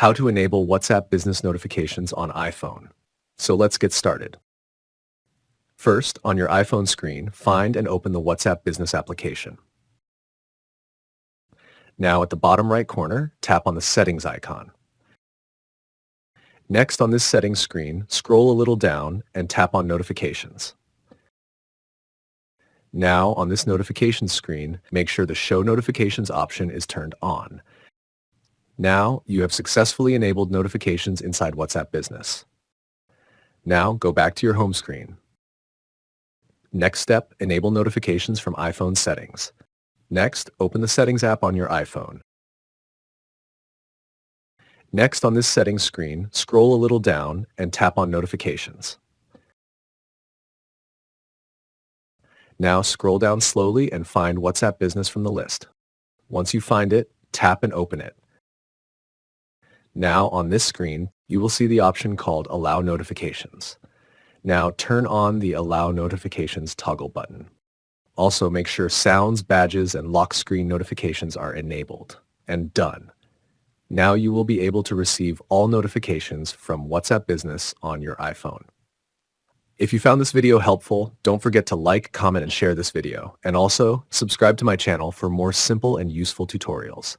how to enable WhatsApp business notifications on iPhone. So let's get started. First, on your iPhone screen, find and open the WhatsApp business application. Now at the bottom right corner, tap on the settings icon. Next on this settings screen, scroll a little down and tap on notifications. Now on this notifications screen, make sure the show notifications option is turned on. Now you have successfully enabled notifications inside WhatsApp Business. Now go back to your home screen. Next step, enable notifications from iPhone settings. Next, open the Settings app on your iPhone. Next on this settings screen, scroll a little down and tap on Notifications. Now scroll down slowly and find WhatsApp Business from the list. Once you find it, tap and open it. Now on this screen, you will see the option called Allow Notifications. Now turn on the Allow Notifications toggle button. Also make sure sounds, badges, and lock screen notifications are enabled. And done. Now you will be able to receive all notifications from WhatsApp Business on your iPhone. If you found this video helpful, don't forget to like, comment, and share this video. And also, subscribe to my channel for more simple and useful tutorials.